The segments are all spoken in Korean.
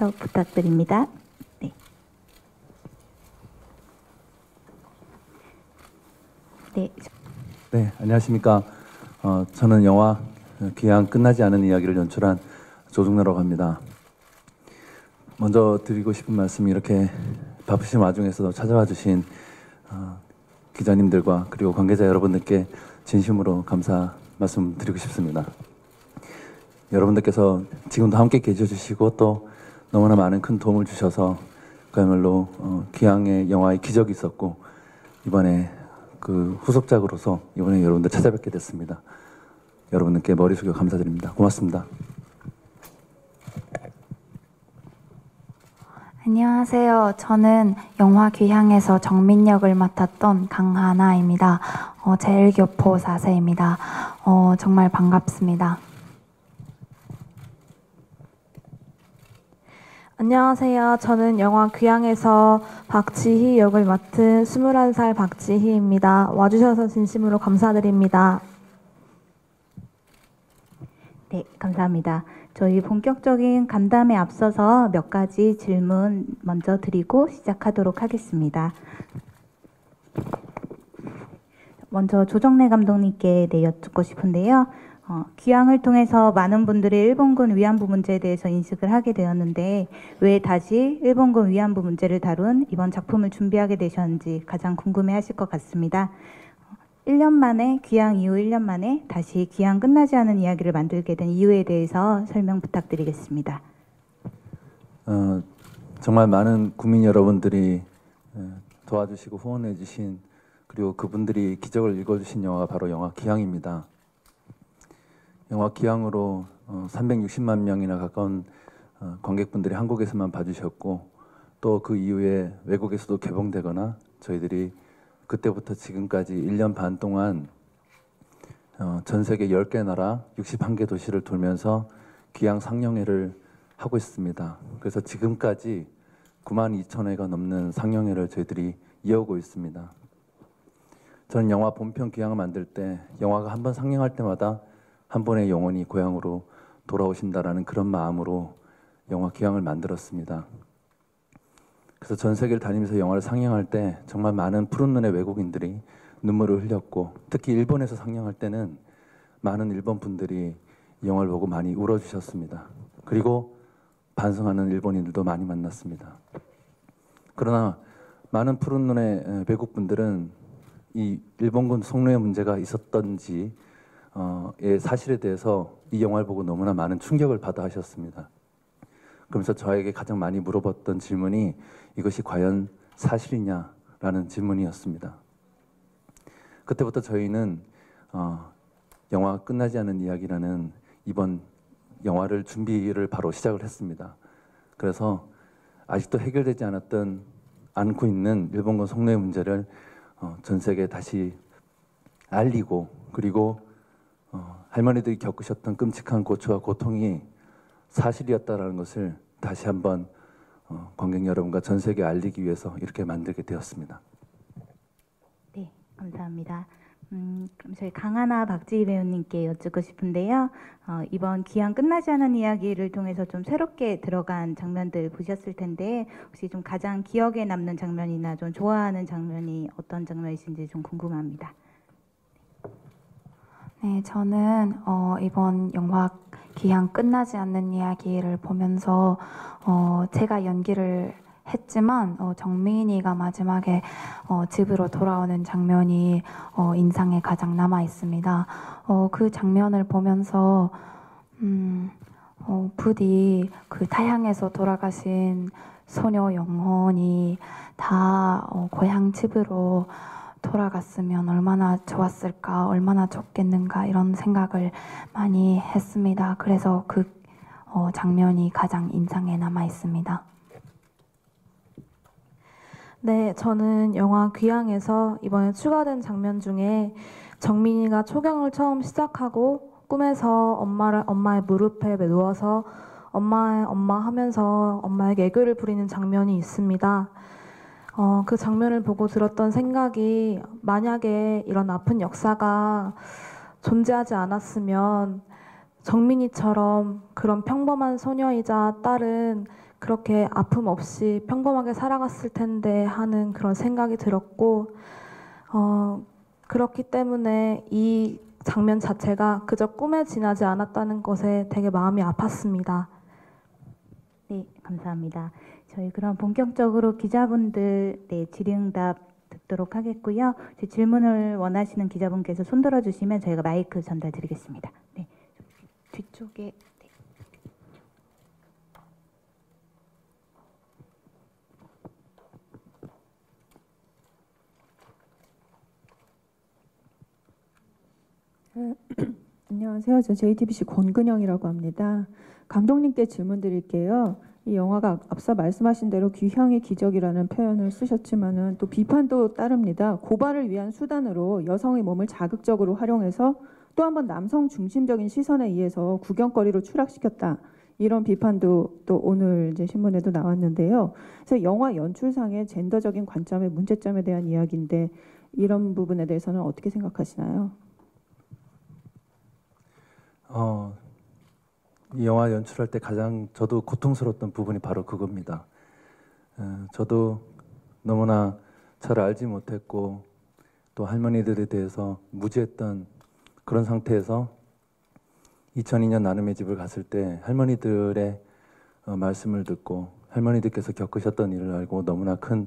참석 부탁드립니다. 네. 네. 네, 안녕하십니까. 저는 영화 귀향 끝나지 않은 이야기를 연출한 조중래라고 합니다. 먼저 드리고 싶은 말씀이 이렇게 바쁘신 와중에서도 찾아와 주신 기자님들과 그리고 관계자 여러분들께 진심으로 감사 말씀 드리고 싶습니다. 여러분들께서 지금도 함께 계셔주시고 또 너무나 많은 큰 도움을 주셔서 그야말로 귀향의 영화의 기적이 있었고 이번에 그 후속작으로서 이번에 여러분들 찾아뵙게 됐습니다. 여러분들께 머리 숙여 감사드립니다. 고맙습니다. 안녕하세요. 저는 영화 귀향에서 정민 역을 맡았던 강하나입니다. 제1교포 4세입니다. 정말 반갑습니다. 안녕하세요. 저는 영화 귀향에서 박지희 역을 맡은 21살 박지희입니다. 와주셔서 진심으로 감사드립니다. 네, 감사합니다. 저희 본격적인 간담회에 앞서서 몇 가지 질문 먼저 드리고 시작하도록 하겠습니다. 먼저 조정래 감독님께 여쭙고 싶은데요. 귀향을 통해서 많은 분들이 일본군 위안부 문제에 대해서 인식을 하게 되었는데 왜 다시 일본군 위안부 문제를 다룬 이번 작품을 준비하게 되셨는지 가장 궁금해하실 것 같습니다. 1년 만에 귀향 이후 1년 만에 다시 귀향 끝나지 않은 이야기를 만들게 된 이유에 대해서 설명 부탁드리겠습니다. 정말 많은 국민 여러분들이 도와주시고 후원해 주신 그리고 그분들이 기적을 읽어주신 영화가 바로 영화 귀향입니다. 영화 귀향으로 360만 명이나 가까운 관객분들이 한국에서만 봐주셨고 또 그 이후에 외국에서도 개봉되거나 저희들이 그때부터 지금까지 1년 반 동안 전 세계 10개 나라 61개 도시를 돌면서 귀향 상영회를 하고 있습니다. 그래서 지금까지 92,000회가 넘는 상영회를 저희들이 이어오고 있습니다. 저는 영화 본편 귀향을 만들 때 영화가 한 번 상영할 때마다 한 번의 영혼이 고향으로 돌아오신다라는 그런 마음으로 영화 귀향을 만들었습니다. 그래서 전 세계를 다니면서 영화를 상영할 때 정말 많은 푸른 눈의 외국인들이 눈물을 흘렸고 특히 일본에서 상영할 때는 많은 일본 분들이 이 영화를 보고 많이 울어주셨습니다. 그리고 반성하는 일본인들도 많이 만났습니다. 그러나 많은 푸른 눈의 외국 분들은 이 일본군 성노예 문제가 있었던지 의 사실에 대해서 이 영화를 보고 너무나 많은 충격을 받아 하셨습니다. 그러면서 저에게 가장 많이 물어봤던 질문이 이것이 과연 사실이냐라는 질문이었습니다. 그때부터 저희는 영화 끝나지 않은 이야기라는 이번 영화를 준비를 바로 시작을 했습니다. 그래서 아직도 해결되지 않고 있는 일본군 성노예 문제를 전 세계에 다시 알리고 그리고 할머니들이 겪으셨던 끔찍한 고초와 고통이 사실이었다는 것을 다시 한번 관객 여러분과 전 세계에 알리기 위해서 이렇게 만들게 되었습니다. 네, 감사합니다. 그럼 저희 강하나 박지희 배우님께 여쭙고 싶은데요. 이번 귀향 끝나지 않은 이야기를 통해서 좀 새롭게 들어간 장면들 보셨을 텐데 혹시 좀 가장 기억에 남는 장면이나 좀 좋아하는 장면이 어떤 장면이신지 좀 궁금합니다. 네, 저는 이번 영화 귀향 끝나지 않는 이야기를 보면서 제가 연기를 했지만 정민이가 마지막에 집으로 돌아오는 장면이 인상에 가장 남아 있습니다. 그 장면을 보면서 부디 그 타향에서 돌아가신 소녀 영혼이 다 고향 집으로 돌아갔으면 얼마나 좋았을까, 얼마나 좋겠는가 이런 생각을 많이 했습니다. 그래서 그 장면이 가장 인상에 남아 있습니다. 네, 저는 영화 귀향에서 이번에 추가된 장면 중에 정민이가 초경을 처음 시작하고 꿈에서 엄마의 무릎에 누워서 엄마 하면서 엄마에게 애교를 부리는 장면이 있습니다. 그 장면을 보고 들었던 생각이 만약에 이런 아픈 역사가 존재하지 않았으면 정민이처럼 그런 평범한 소녀이자 딸은 그렇게 아픔 없이 평범하게 살아갔을 텐데 하는 그런 생각이 들었고, 그렇기 때문에 이 장면 자체가 그저 꿈에 지나지 않았다는 것에 되게 마음이 아팠습니다. 네, 감사합니다. 저희 그럼 본격적으로 기자분들 질의응답 듣도록 하겠고요. 제 질문을 원하시는 기자분께서 손 들어주시면 저희가 마이크 전달드리겠습니다. 네, 뒤쪽에. 안녕하세요. 저 JTBC 권근영이라고 합니다. 감독님께 질문 드릴게요. 이 영화가 앞서 말씀하신 대로 귀향의 기적이라는 표현을 쓰셨지만은 또 비판도 따릅니다. 고발을 위한 수단으로 여성의 몸을 자극적으로 활용해서 또 한 번 남성 중심적인 시선에 의해서 구경거리로 추락시켰다. 이런 비판도 또 오늘 이제 신문에도 나왔는데요. 그래서 영화 연출상의 젠더적인 관점의 문제점에 대한 이야기인데 이런 부분에 대해서는 어떻게 생각하시나요? 이 영화 연출할 때 가장 저도 고통스러웠던 부분이 바로 그겁니다. 저도 너무나 잘 알지 못했고 또 할머니들에 대해서 무지했던 그런 상태에서 2002년 나눔의 집을 갔을 때 할머니들의 말씀을 듣고 할머니들께서 겪으셨던 일을 알고 너무나 큰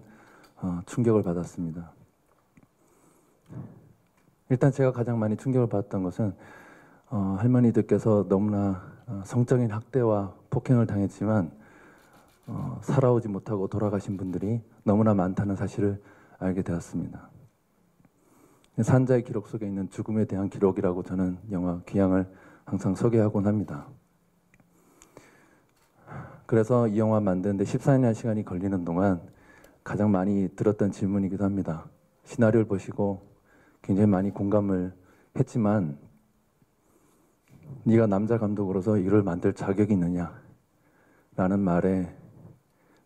충격을 받았습니다. 일단 제가 가장 많이 충격을 받았던 것은 할머니들께서 너무나 성적인 학대와 폭행을 당했지만 살아오지 못하고 돌아가신 분들이 너무나 많다는 사실을 알게 되었습니다. 산자의 기록 속에 있는 죽음에 대한 기록이라고 저는 영화 귀향을 항상 소개하곤 합니다. 그래서 이 영화 만드는데 14년 시간이 걸리는 동안 가장 많이 들었던 질문이기도 합니다. 시나리오를 보시고 굉장히 많이 공감을 했지만 네가 남자 감독으로서 이걸 만들 자격이 있느냐 라는 말에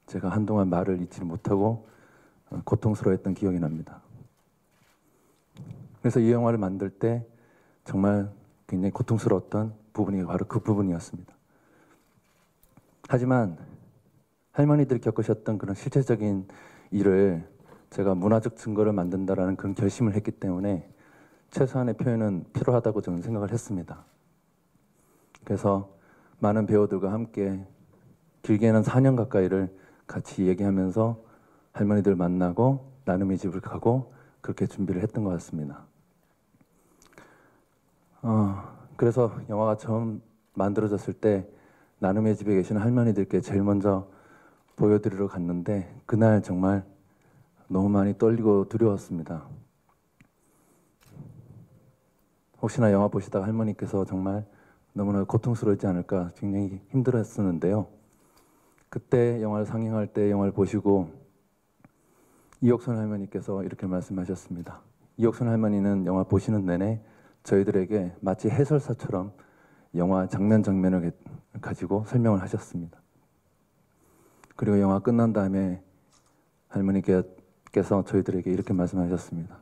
제가 한동안 말을 잇지 못하고 고통스러워했던 기억이 납니다. 그래서 이 영화를 만들 때 정말 굉장히 고통스러웠던 부분이 바로 그 부분이었습니다. 하지만 할머니들이 겪으셨던 그런 실체적인 일을 제가 문화적 증거를 만든다라는 그런 결심을 했기 때문에 최소한의 표현은 필요하다고 저는 생각을 했습니다. 그래서 많은 배우들과 함께 길게는 4년 가까이를 같이 얘기하면서 할머니들 만나고 나눔의 집을 가고 그렇게 준비를 했던 것 같습니다. 그래서 영화가 처음 만들어졌을 때 나눔의 집에 계시는 할머니들께 제일 먼저 보여드리러 갔는데 그날 정말 너무 많이 떨리고 두려웠습니다. 혹시나 영화 보시다가 할머니께서 정말 너무나 고통스러웠지 않을까 굉장히 힘들었었는데요. 그때 영화를 상영할 때 영화를 보시고 이옥선 할머니께서 이렇게 말씀하셨습니다. 이옥선 할머니는 영화 보시는 내내 저희들에게 마치 해설사처럼 영화 장면 장면을 가지고 설명을 하셨습니다. 그리고 영화 끝난 다음에 할머니께서 저희들에게 이렇게 말씀하셨습니다.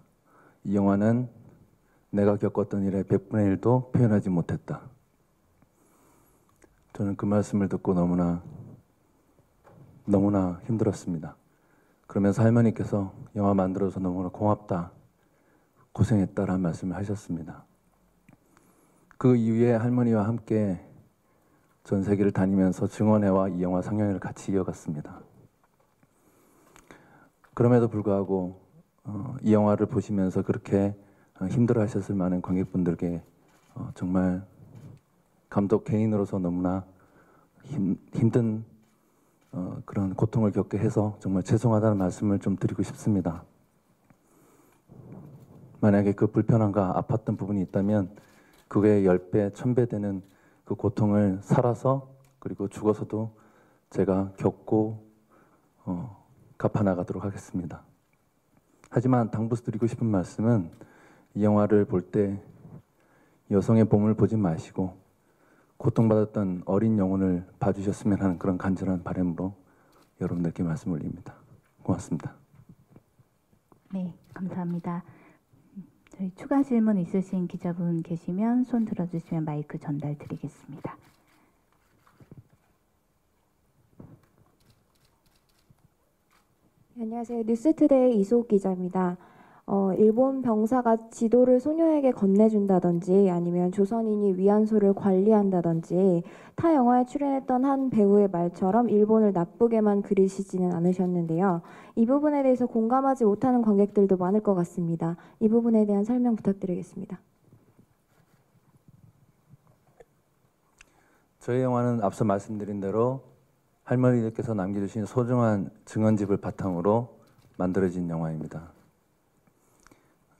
이 영화는 내가 겪었던 일의 100분의 1도 표현하지 못했다. 저는 그 말씀을 듣고 너무나 힘들었습니다. 그러면서 할머니께서 영화 만들어서 너무나 고맙다, 고생했다라는 말씀을 하셨습니다. 그 이후에 할머니와 함께 전 세계를 다니면서 증언회와 이 영화 상영회를 같이 이어갔습니다. 그럼에도 불구하고 이 영화를 보시면서 그렇게 힘들어하셨을 많은 관객분들께 정말 감독 개인으로서 너무나 힘든 그런 고통을 겪게 해서 정말 죄송하다는 말씀을 좀 드리고 싶습니다. 만약에 그 불편함과 아팠던 부분이 있다면 그게 10배, 1000배 되는 그 고통을 살아서 그리고 죽어서도 제가 겪고 갚아나가도록 하겠습니다. 하지만 당부드리고 싶은 말씀은 이 영화를 볼 때 여성의 몸을 보지 마시고 고통받았던 어린 영혼을 봐주셨으면 하는 그런 간절한 바람으로 여러분들께 말씀 올립니다. 고맙습니다. 네, 감사합니다. 저희 추가 질문 있으신 기자분 계시면 손 들어주시면 마이크 전달 드리겠습니다. 안녕하세요. 뉴스투데이 이소옥 기자입니다. 일본 병사가 지도를 소녀에게 건네준다든지 아니면 조선인이 위안소를 관리한다든지 타 영화에 출연했던 한 배우의 말처럼 일본을 나쁘게만 그리시지는 않으셨는데요. 이 부분에 대해서 공감하지 못하는 관객들도 많을 것 같습니다. 이 부분에 대한 설명 부탁드리겠습니다. 저희 영화는 앞서 말씀드린 대로 할머니들께서 남겨주신 소중한 증언집을 바탕으로 만들어진 영화입니다.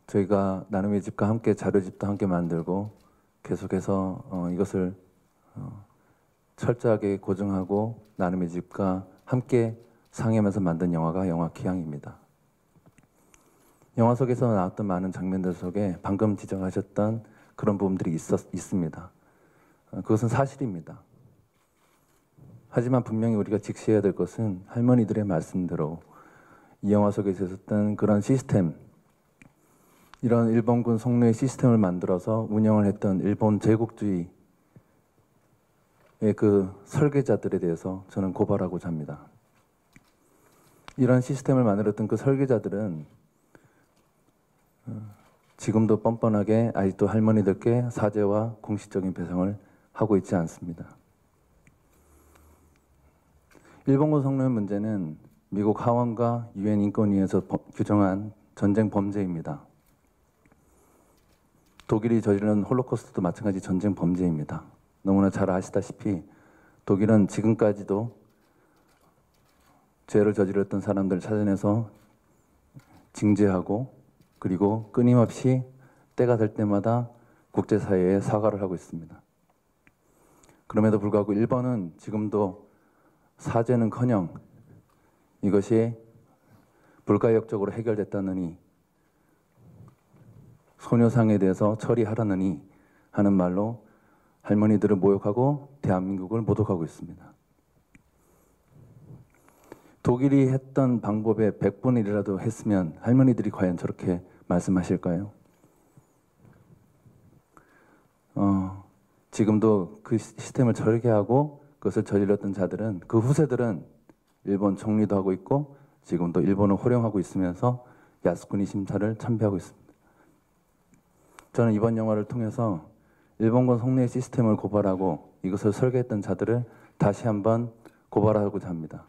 저희가 나눔의 집과 함께 자료집도 함께 만들고 계속해서 이것을 철저하게 고증하고 나눔의 집과 함께 상영하면서 만든 영화가 영화 귀향입니다. 영화 속에서 나왔던 많은 장면들 속에 방금 지적하셨던 그런 부분들이 있습니다. 그것은 사실입니다. 하지만 분명히 우리가 직시해야 될 것은 할머니들의 말씀대로 이 영화 속에 있었던 그런 시스템, 이런 일본군 속내의 시스템을 만들어서 운영을 했던 일본 제국주의의 그 설계자들에 대해서 저는 고발하고자 합니다. 이런 시스템을 만들었던 그 설계자들은 지금도 뻔뻔하게 아직도 할머니들께 사죄와 공식적인 배상을 하고 있지 않습니다. 일본군 성노예 문제는 미국 하원과 유엔 인권위에서 규정한 전쟁 범죄입니다. 독일이 저지른 홀로코스트도 마찬가지 전쟁 범죄입니다. 너무나 잘 아시다시피 독일은 지금까지도 죄를 저질렀던 사람들을 찾아내서 징계하고 그리고 끊임없이 때가 될 때마다 국제사회에 사과를 하고 있습니다. 그럼에도 불구하고 일본은 지금도 사죄는커녕 이것이 불가역적으로 해결됐다느니 소녀상에 대해서 처리하라느니 하는 말로 할머니들을 모욕하고 대한민국을 모독하고 있습니다. 독일이 했던 방법의 100분의 1이라도 했으면 할머니들이 과연 저렇게 말씀하실까요? 지금도 그 시스템을 절개하고 그것을 저질렀던 자들은 그 후세들은 일본 총리도 하고 있고 지금도 일본을 호령하고 있으면서 야스쿠니 심사를 참배하고 있습니다. 저는 이번 영화를 통해서 일본군 속내 시스템을 고발하고 이것을 설계했던 자들을 다시 한번 고발하고자 합니다.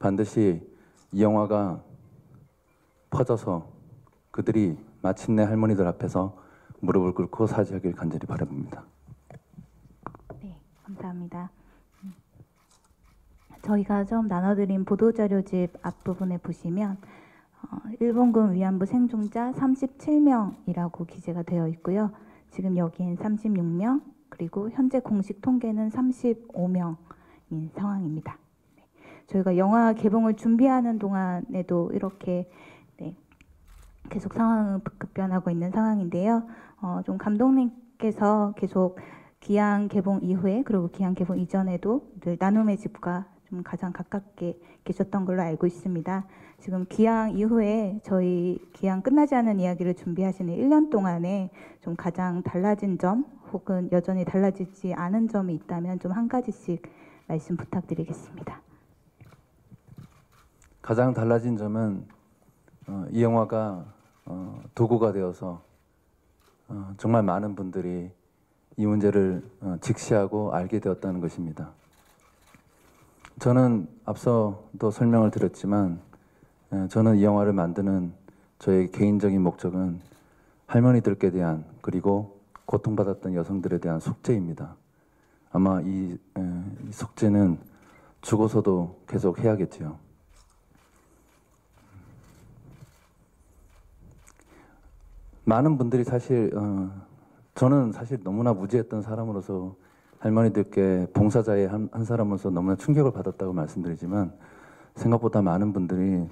반드시 이 영화가 퍼져서 그들이 마침내 할머니들 앞에서 무릎을 꿇고 사죄하길 간절히 바라봅니다. 네, 감사합니다. 저희가 좀 나눠드린 보도자료집 앞부분에 보시면 일본군 위안부 생존자 37명이라고 기재가 되어 있고요. 지금 여기엔 36명, 그리고 현재 공식 통계는 35명인 상황입니다. 네, 저희가 영화 개봉을 준비하는 동안에도 이렇게 계속 상황은 급변하고 있는 상황인데요. 좀 감독님께서 계속 귀향 개봉 이후에 그리고 귀향 개봉 이전에도 늘 나눔의 집과 좀 가장 가깝게 계셨던 걸로 알고 있습니다. 지금 귀향 이후에 저희 귀향 끝나지 않은 이야기를 준비하시는 1년 동안에 좀 가장 달라진 점 혹은 여전히 달라지지 않은 점이 있다면 좀 한 가지씩 말씀 부탁드리겠습니다. 가장 달라진 점은 이 영화가 도구가 되어서 정말 많은 분들이 이 문제를 직시하고 알게 되었다는 것입니다. 저는 앞서도 설명을 드렸지만 저는 이 영화를 만드는 저의 개인적인 목적은 할머니들께 대한 그리고 고통받았던 여성들에 대한 속죄입니다. 아마 이 속죄는 죽어서도 계속 해야겠지요. 많은 분들이 사실 저는 사실 너무나 무지했던 사람으로서 할머니들께 봉사자의 한 사람으로서 너무나 충격을 받았다고 말씀드리지만 생각보다 많은 분들이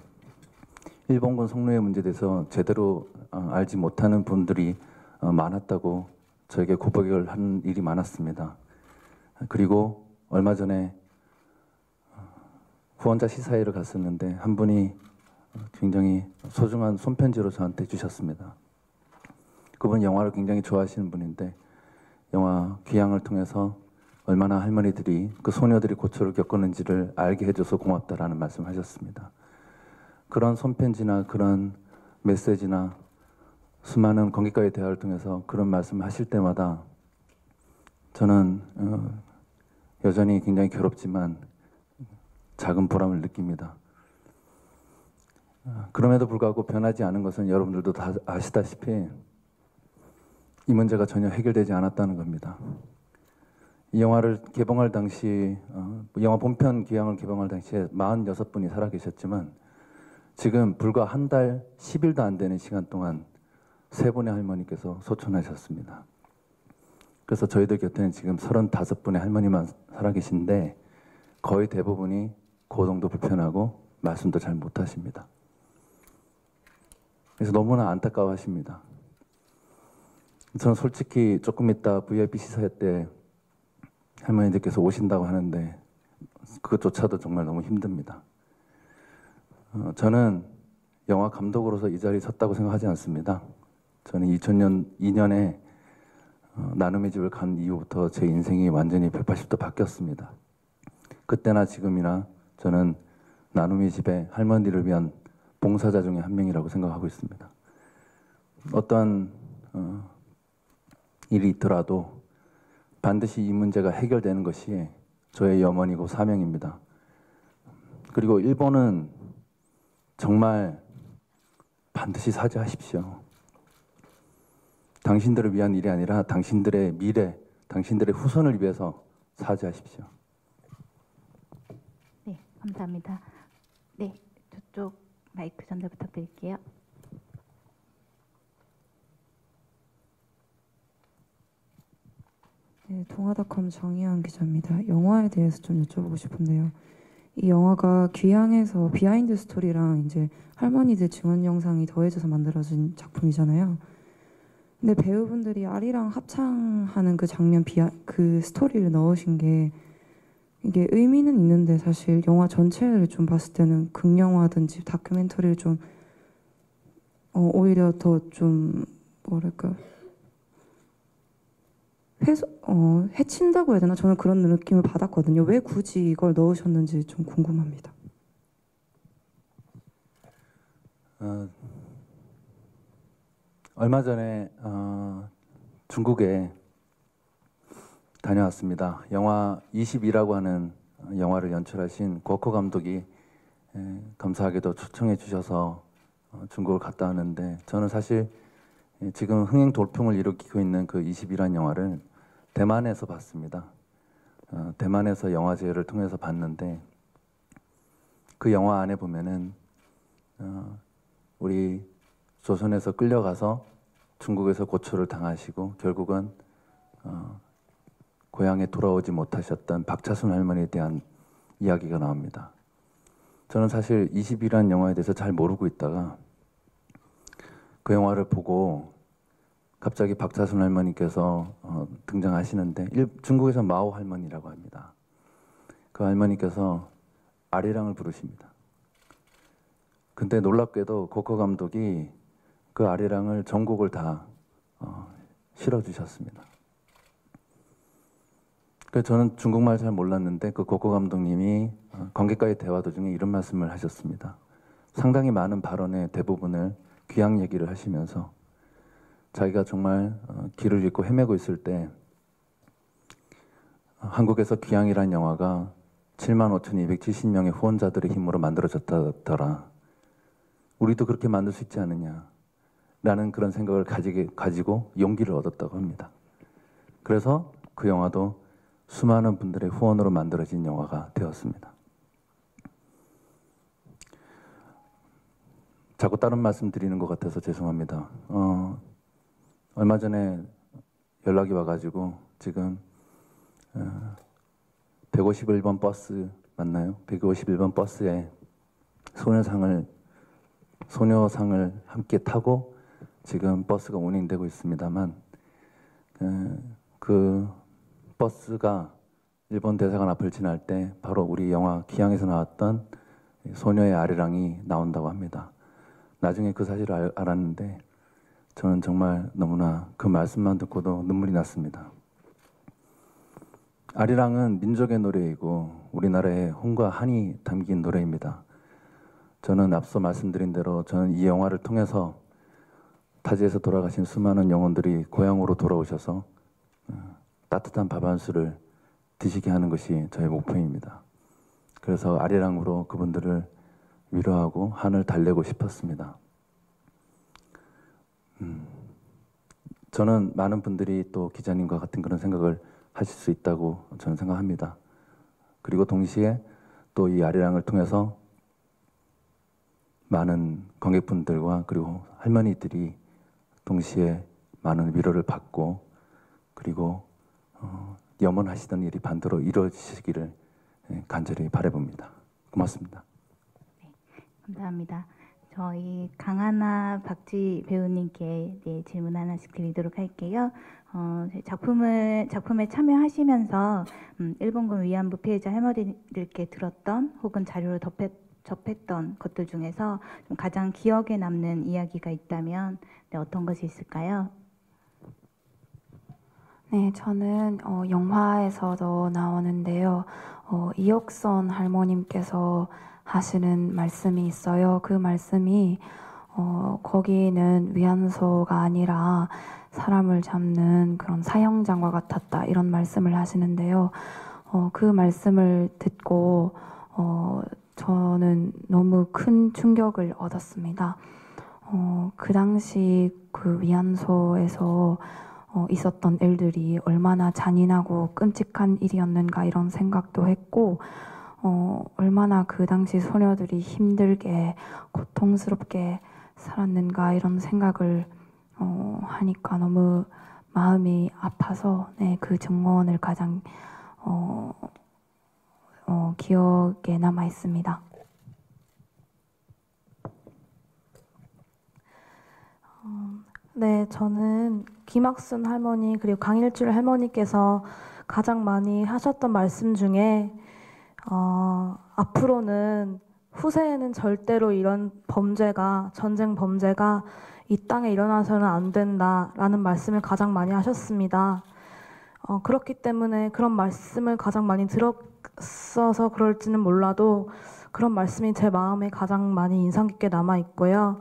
일본군 성노예 문제에 대해서 제대로 알지 못하는 분들이 많았다고 저에게 고백을 한 일이 많았습니다. 그리고 얼마 전에 후원자 시사회를 갔었는데 한 분이 굉장히 소중한 손편지로 저한테 주셨습니다. 그분 영화를 굉장히 좋아하시는 분인데 영화 귀향을 통해서 얼마나 할머니들이 그 소녀들이 고초를 겪었는지를 알게 해줘서 고맙다라는 말씀을 하셨습니다. 그런 손편지나 그런 메시지나 수많은 관객과의 대화를 통해서 그런 말씀을 하실 때마다 저는 여전히 굉장히 괴롭지만 작은 보람을 느낍니다. 그럼에도 불구하고 변하지 않은 것은 여러분들도 다 아시다시피 이 문제가 전혀 해결되지 않았다는 겁니다. 이 영화를 개봉할 당시 영화 본편 기양을 개봉할 당시에 46분이 살아계셨지만 지금 불과 한 달 10일도 안 되는 시간 동안 3분의 할머니께서 소천하셨습니다. 그래서 저희들 곁에는 지금 35분의 할머니만 살아계신데 거의 대부분이 거동도 불편하고 말씀도 잘 못하십니다. 그래서 너무나 안타까워하십니다. 저는 솔직히 조금 이따 VIP 시사회 때 할머니들께서 오신다고 하는데 그것조차도 정말 너무 힘듭니다. 저는 영화 감독으로서 이 자리에 섰다고 생각하지 않습니다. 저는 2002년에 나눔의 집을 간 이후부터 제 인생이 완전히 180도 바뀌었습니다. 그때나 지금이나 저는 나눔의 집의 할머니를 위한 봉사자 중에 한 명이라고 생각하고 있습니다. 어떤 일이 있더라도 반드시 이 문제가 해결되는 것이 저의 염원이고 사명입니다. 그리고 일본은 정말 반드시 사죄하십시오. 당신들을 위한 일이 아니라 당신들의 미래, 당신들의 후손을 위해서 사죄하십시오. 네, 감사합니다. 네, 저쪽 마이크 전달 부탁드릴게요. 네, 동아닷컴 정희연 기자입니다. 영화에 대해서 좀 여쭤보고 싶은데요. 이 영화가 귀향에서 비하인드 스토리랑 이제 할머니들 증언 영상이 더해져서 만들어진 작품이잖아요. 근데 배우분들이 아리랑 합창하는 그 장면 그 스토리를 넣으신 게 이게 의미는 있는데 사실 영화 전체를 좀 봤을 때는 극영화든지 다큐멘터리를 좀 오히려 더 좀 뭐랄까 해친다고 해야 되나? 저는 그런 느낌을 받았거든요. 왜 굳이 이걸 넣으셨는지 좀 궁금합니다. 얼마 전에 중국에 다녀왔습니다. 영화 20이라고 하는 영화를 연출하신 고코 감독이 감사하게도 초청해 주셔서 중국을 갔다 왔는데 저는 사실 지금 흥행 돌풍을 일으키고 있는 그 20이라는 영화를 대만에서 봤습니다. 대만에서 영화제를 통해서 봤는데 그 영화 안에 보면은 우리 조선에서 끌려가서 중국에서 고초를 당하시고 결국은 고향에 돌아오지 못하셨던 박차순 할머니에 대한 이야기가 나옵니다. 저는 사실 20이라는 영화에 대해서 잘 모르고 있다가 그 영화를 보고 갑자기 박차순 할머니께서 등장하시는데 중국에서 마오 할머니라고 합니다. 그 할머니께서 아리랑을 부르십니다. 근데 놀랍게도 고코 감독이 그 아리랑을 전곡을 다 실어주셨습니다. 그래서 저는 중국말 잘 몰랐는데 그 고코 감독님이 관객과의 대화 도중에 이런 말씀을 하셨습니다. 상당히 많은 발언의 대부분을 귀향 얘기를 하시면서 자기가 정말 길을 잃고 헤매고 있을 때 한국에서 귀향이라는 영화가 75,270명의 후원자들의 힘으로 만들어졌다더라. 우리도 그렇게 만들 수 있지 않느냐 라는 그런 생각을 가지고 용기를 얻었다고 합니다. 그래서 그 영화도 수많은 분들의 후원으로 만들어진 영화가 되었습니다. 자꾸 다른 말씀 드리는 것 같아서 죄송합니다. 얼마 전에 연락이 와가지고 지금 151번 버스 맞나요? 151번 버스에 소녀상을 함께 타고 지금 버스가 운행되고 있습니다만 그 버스가 일본 대사관 앞을 지날 때 바로 우리 영화 귀향에서 나왔던 소녀의 아리랑이 나온다고 합니다. 나중에 그 사실을 알았는데 저는 정말 너무나 그 말씀만 듣고도 눈물이 났습니다. 아리랑은 민족의 노래이고 우리나라의 홍과 한이 담긴 노래입니다. 저는 앞서 말씀드린 대로 저는 이 영화를 통해서 타지에서 돌아가신 수많은 영혼들이 고향으로 돌아오셔서 따뜻한 밥 한 술을 드시게 하는 것이 저의 목표입니다. 그래서 아리랑으로 그분들을 위로하고 한을 달래고 싶었습니다. 저는 많은 분들이 또 기자님과 같은 그런 생각을 하실 수 있다고 저는 생각합니다. 그리고 동시에 또 이 아리랑을 통해서 많은 관객분들과 그리고 할머니들이 동시에 많은 위로를 받고 그리고 염원하시던 일이 반대로 이루어지시기를 간절히 바라봅니다. 고맙습니다. 네, 감사합니다. 저희 강하나 박지 배우님께 질문 하나씩 드리도록 할게요. 작품에 참여하시면서 일본군 위안부 피해자 할머니들께 들었던 혹은 자료를 접했던 것들 중에서 좀 가장 기억에 남는 이야기가 있다면 어떤 것이 있을까요? 네, 저는 영화에서도 나오는데요. 이옥선 할머님께서 하시는 말씀이 있어요. 그 말씀이 거기는 위안소가 아니라 사람을 잡는 그런 사형장과 같았다 이런 말씀을 하시는데요. 그 말씀을 듣고 저는 너무 큰 충격을 얻었습니다. 그 당시 그 위안소에서 있었던 일들이 얼마나 잔인하고 끔찍한 일이었는가 이런 생각도 했고 얼마나 그 당시 소녀들이 힘들게 고통스럽게 살았는가 이런 생각을 하니까 너무 마음이 아파서 그 증언을 가장 기억에 남아 있습니다. 네, 저는 김학순 할머니 그리고 강일줄 할머니께서 가장 많이 하셨던 말씀 중에 앞으로는 후세에는 절대로 이런 범죄가 전쟁 범죄가 이 땅에 일어나서는 안 된다라는 말씀을 가장 많이 하셨습니다. 그렇기 때문에 그런 말씀을 가장 많이 들었어서 그럴지는 몰라도 그런 말씀이 제 마음에 가장 많이 인상 깊게 남아 있고요.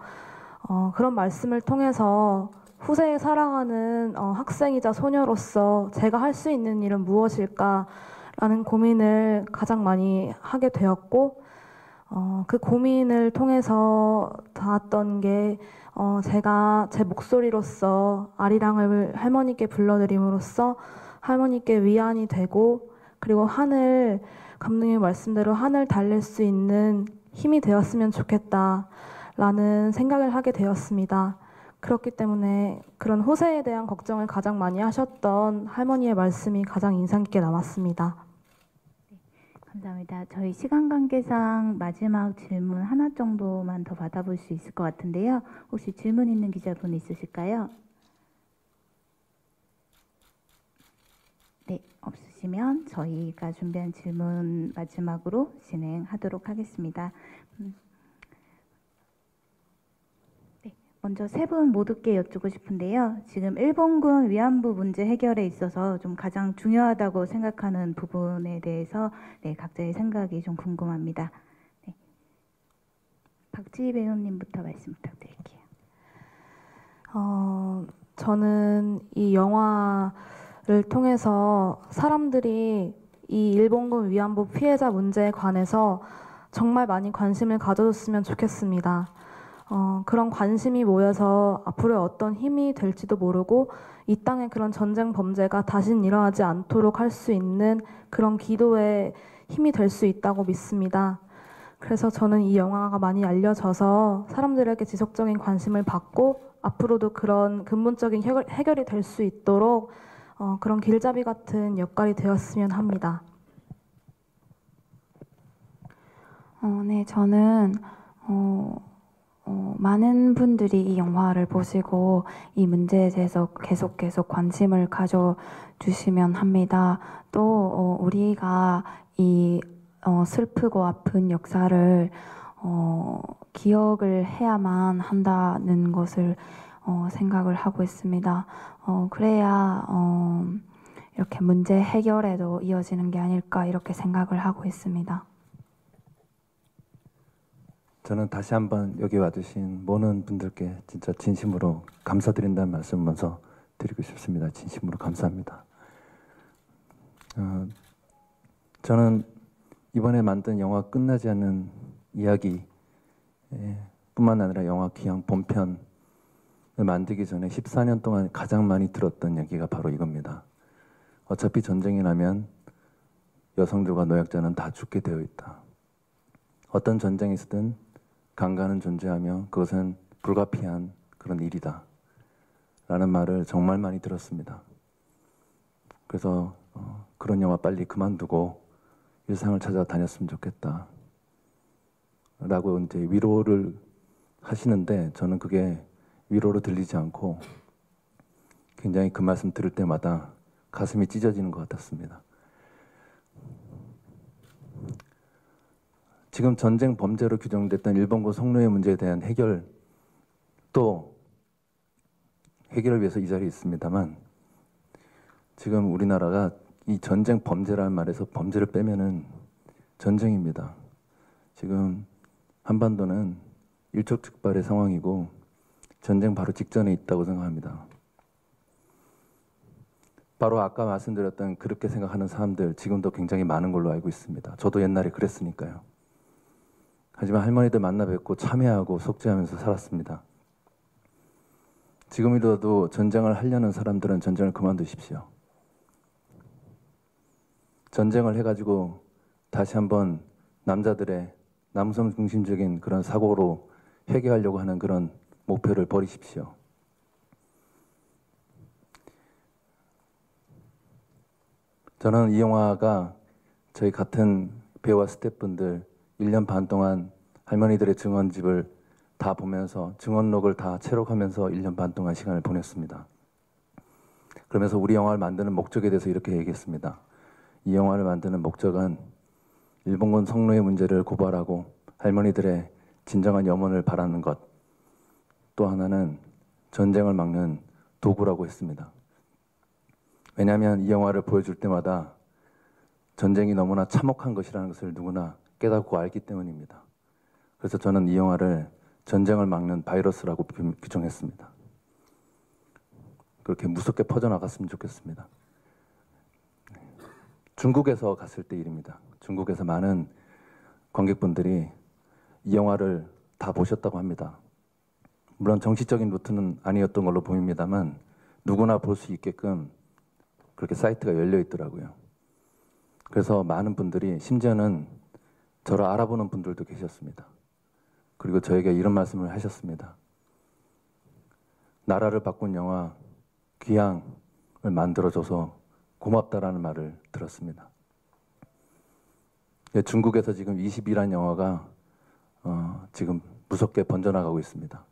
그런 말씀을 통해서 후세에 살아가는 학생이자 소녀로서 제가 할 수 있는 일은 무엇일까라는 고민을 가장 많이 하게 되었고 그 고민을 통해서 닿았던 게 제가 제 목소리로서 아리랑을 할머니께 불러드림으로써 할머니께 위안이 되고 그리고 하늘 감독님 말씀대로 하늘 달랠 수 있는 힘이 되었으면 좋겠다라는 생각을 하게 되었습니다. 그렇기 때문에 그런 후세에 대한 걱정을 가장 많이 하셨던 할머니의 말씀이 가장 인상 깊게 남았습니다. 감사합니다. 저희 시간 관계상 마지막 질문 하나 정도만 더 받아볼 수 있을 것 같은데요. 혹시 질문 있는 기자분 있으실까요? 네, 없으시면 저희가 준비한 질문 마지막으로 진행하도록 하겠습니다. 먼저 세 분 모두께 여쭙고 싶은데요. 지금 일본군 위안부 문제 해결에 있어서 좀 가장 중요하다고 생각하는 부분에 대해서 각자의 생각이 좀 궁금합니다. 네. 박지희 배우님부터 말씀 부탁드릴게요. 저는 이 영화를 통해서 사람들이 이 일본군 위안부 피해자 문제에 관해서 정말 많이 관심을 가져줬으면 좋겠습니다. 그런 관심이 모여서 앞으로 어떤 힘이 될지도 모르고 이 땅에 그런 전쟁 범죄가 다시는 일어나지 않도록 할 수 있는 그런 기도의 힘이 될 수 있다고 믿습니다. 그래서 저는 이 영화가 많이 알려져서 사람들에게 지속적인 관심을 받고 앞으로도 그런 근본적인 해결이 될 수 있도록 그런 길잡이 같은 역할이 되었으면 합니다. 네, 저는 많은 분들이 이 영화를 보시고 이 문제에 대해서 계속 관심을 가져주시면 합니다. 또 우리가 이 슬프고 아픈 역사를 기억을 해야만 한다는 것을 생각을 하고 있습니다. 그래야 이렇게 문제 해결에도 이어지는 게 아닐까 이렇게 생각을 하고 있습니다. 저는 다시 한번 여기 와주신 모든 분들께 진짜 진심으로 감사드린다는 말씀 먼저 드리고 싶습니다. 진심으로 감사합니다. 저는 이번에 만든 영화 끝나지 않는 이야기 뿐만 아니라 영화 귀향 본편을 만들기 전에 14년 동안 가장 많이 들었던 얘기가 바로 이겁니다. 어차피 전쟁이 나면 여성들과 노약자는 다 죽게 되어 있다. 어떤 전쟁에서든 강간은 존재하며 그것은 불가피한 그런 일이다. 라는 말을 정말 많이 들었습니다. 그래서 그런 영화 빨리 그만두고 일상을 찾아다녔으면 좋겠다. 라고 이제 위로를 하시는데 저는 그게 위로로 들리지 않고 굉장히 그 말씀 들을 때마다 가슴이 찢어지는 것 같았습니다. 지금 전쟁 범죄로 규정됐던 일본군 성노예 문제에 대한 해결을 위해서 이 자리에 있습니다만 지금 우리나라가 이 전쟁 범죄라는 말에서 범죄를 빼면은 전쟁입니다. 지금 한반도는 일촉즉발의 상황이고 전쟁 바로 직전에 있다고 생각합니다. 바로 아까 말씀드렸던 그렇게 생각하는 사람들 지금도 굉장히 많은 걸로 알고 있습니다. 저도 옛날에 그랬으니까요. 하지만 할머니들 만나 뵙고 참회하고 속죄하면서 살았습니다. 지금이라도 전쟁을 하려는 사람들은 전쟁을 그만두십시오. 전쟁을 해가지고 다시 한번 남자들의 남성 중심적인 그런 사고로 회귀하려고 하는 그런 목표를 버리십시오. 저는 이 영화가 저희 같은 배우와 스태프분들 1년 반 동안 할머니들의 증언집을 다 보면서 증언록을 다 채록하면서 1년 반 동안 시간을 보냈습니다. 그러면서 우리 영화를 만드는 목적에 대해서 이렇게 얘기했습니다. 이 영화를 만드는 목적은 일본군 성노예 문제를 고발하고 할머니들의 진정한 염원을 바라는 것, 또 하나는 전쟁을 막는 도구라고 했습니다. 왜냐하면 이 영화를 보여줄 때마다 전쟁이 너무나 참혹한 것이라는 것을 누구나 깨닫고 알기 때문입니다. 그래서 저는 이 영화를 전쟁을 막는 바이러스라고 규정했습니다. 그렇게 무섭게 퍼져나갔으면 좋겠습니다. 중국에서 갔을 때 일입니다. 중국에서 많은 관객분들이 이 영화를 다 보셨다고 합니다. 물론 정치적인 루트는 아니었던 걸로 보입니다만 누구나 볼 수 있게끔 그렇게 사이트가 열려 있더라고요. 그래서 많은 분들이 심지어는 저를 알아보는 분들도 계셨습니다. 그리고 저에게 이런 말씀을 하셨습니다. 나라를 바꾼 영화 귀향을 만들어줘서 고맙다라는 말을 들었습니다. 중국에서 지금 20이라는 영화가 지금 무섭게 번져나가고 있습니다.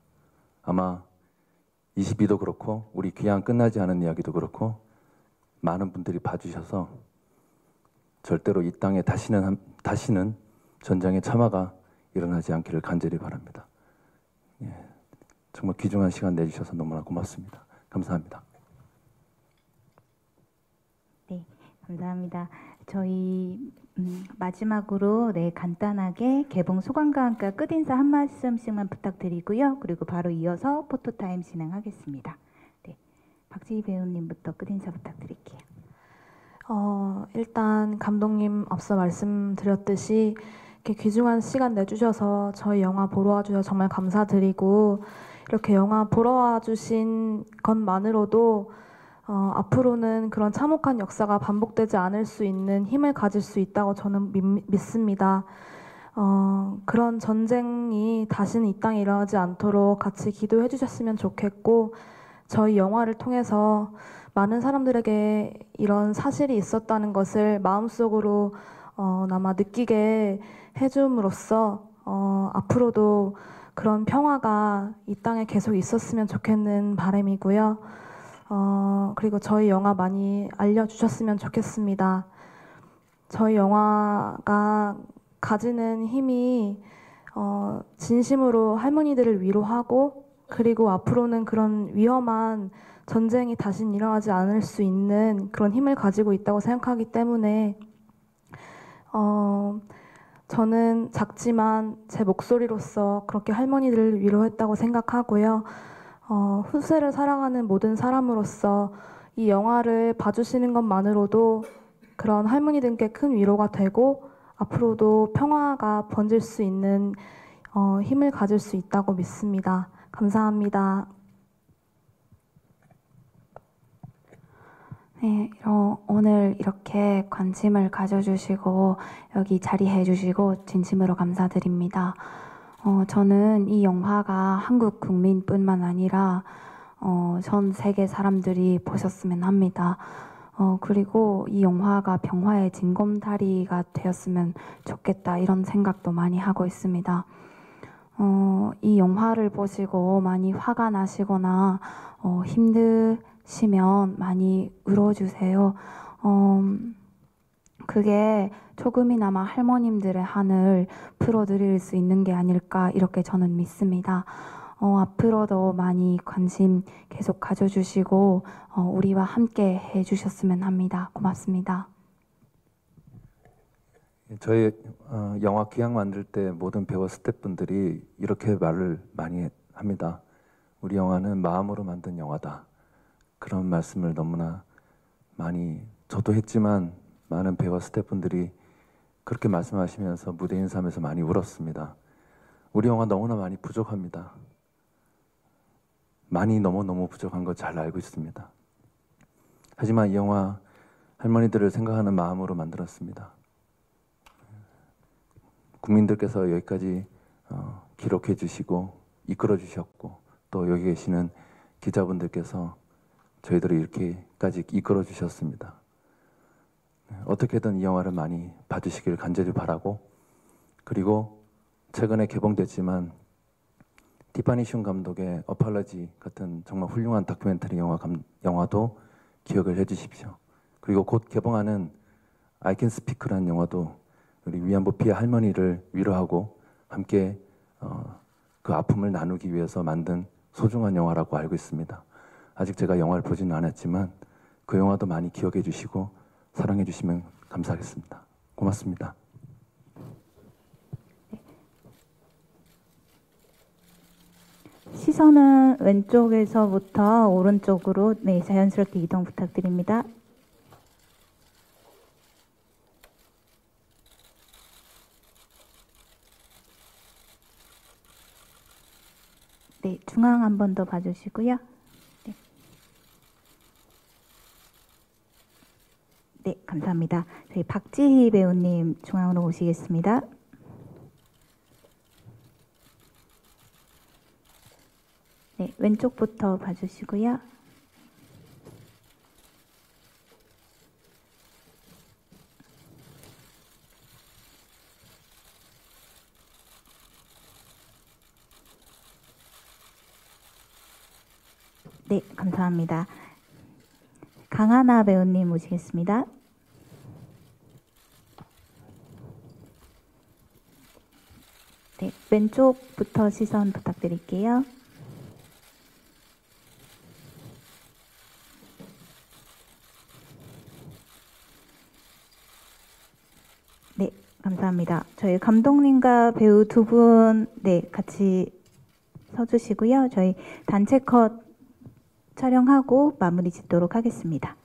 아마 22도 그렇고 우리 귀향 끝나지 않은 이야기도 그렇고 많은 분들이 봐주셔서 절대로 이 땅에 다시는 전쟁의 참화가 일어나지 않기를 간절히 바랍니다. 정말 귀중한 시간 내주셔서 너무나 고맙습니다. 감사합니다. 네, 감사합니다. 저희 마지막으로 간단하게 개봉 소감과 함께 끝인사 한 말씀씩만 부탁드리고요. 그리고 바로 이어서 포토타임 진행하겠습니다. 네, 박지희 배우님부터 끝인사 부탁드릴게요. 일단 감독님 앞서 말씀드렸듯이 이렇게 귀중한 시간 내주셔서 저희 영화 보러 와주셔서 정말 감사드리고 이렇게 영화 보러 와주신 것만으로도 앞으로는 그런 참혹한 역사가 반복되지 않을 수 있는 힘을 가질 수 있다고 저는 믿습니다. 그런 전쟁이 다시는 이 땅에 일어나지 않도록 같이 기도해 주셨으면 좋겠고 저희 영화를 통해서 많은 사람들에게 이런 사실이 있었다는 것을 마음속으로 남아 느끼게 해줌으로써 앞으로도 그런 평화가 이 땅에 계속 있었으면 좋겠는 바람이고요. 그리고 저희 영화 많이 알려주셨으면 좋겠습니다. 저희 영화가 가지는 힘이 진심으로 할머니들을 위로하고 그리고 앞으로는 그런 위험한 전쟁이 다시는 일어나지 않을 수 있는 그런 힘을 가지고 있다고 생각하기 때문에 저는 작지만 제 목소리로서 그렇게 할머니들을 위로했다고 생각하고요. 후세를 살아가는 모든 사람으로서 이 영화를 봐주시는 것만으로도 그런 할머니들께 큰 위로가 되고 앞으로도 평화가 번질 수 있는 힘을 가질 수 있다고 믿습니다. 감사합니다. 네, 오늘 이렇게 관심을 가져주시고 여기 자리해 주시고 진심으로 감사드립니다. 저는 이 영화가 한국 국민뿐만 아니라 전 세계 사람들이 보셨으면 합니다. 그리고 이 영화가 병화의 징검다리가 되었으면 좋겠다 이런 생각도 많이 하고 있습니다. 이 영화를 보시고 많이 화가 나시거나 힘드시면 많이 울어주세요. 그게 조금이나마 할머님들의 한을 풀어드릴 수 있는 게 아닐까 이렇게 저는 믿습니다. 앞으로도 많이 관심 계속 가져주시고 우리와 함께 해주셨으면 합니다. 고맙습니다. 저희 영화 귀향 만들 때 모든 배우 스태프분들이 이렇게 말을 많이 합니다. 우리 영화는 마음으로 만든 영화다. 그런 말씀을 너무나 많이 저도 했지만 많은 배우 스태프분들이 그렇게 말씀하시면서 무대 인사하면서 많이 울었습니다. 우리 영화 너무나 많이 부족합니다. 많이 너무너무 부족한 거 잘 알고 있습니다. 하지만 이 영화 할머니들을 생각하는 마음으로 만들었습니다. 국민들께서 여기까지 기록해 주시고 이끌어 주셨고 또 여기 계시는 기자분들께서 저희들을 이렇게까지 이끌어 주셨습니다. 어떻게든 이 영화를 많이 봐주시길 간절히 바라고, 그리고 최근에 개봉됐지만 티파니 슌 감독의 어팔러지 같은 정말 훌륭한 다큐멘터리 영화도 기억을 해주십시오. 그리고 곧 개봉하는 I Can Speak라는 영화도 우리 위안부 피해 할머니를 위로하고 함께 그 아픔을 나누기 위해서 만든 소중한 영화라고 알고 있습니다. 아직 제가 영화를 보지는 않았지만 그 영화도 많이 기억해 주시고 사랑해 주시면 감사하겠습니다. 고맙습니다. 시선은 왼쪽에서부터 오른쪽으로 자연스럽게 이동 부탁드립니다. 네, 중앙 한 번 더 봐주시고요. 네. 네, 감사합니다. 저희 박지희 배우님 중앙으로 오시겠습니다. 네, 왼쪽부터 봐주시고요. 네, 감사합니다. 강하나 배우님 모시겠습니다. 네, 왼쪽부터 시선 부탁드릴게요. 네, 감사합니다. 저희 감독님과 배우 두 분, 네, 같이 서주시고요. 저희 단체 컷 촬영하고 마무리 짓도록 하겠습니다.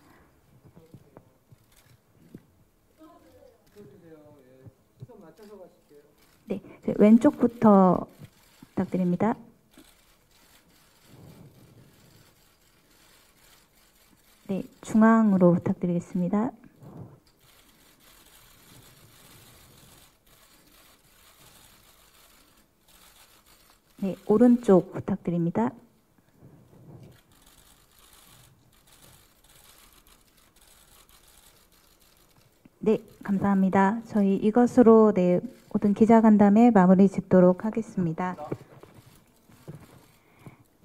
네, 왼쪽부터 부탁드립니다. 네, 중앙으로 부탁드리겠습니다. 네, 오른쪽 부탁드립니다. 네, 감사합니다. 저희 이것으로 모든 기자간담회 마무리 짓도록 하겠습니다.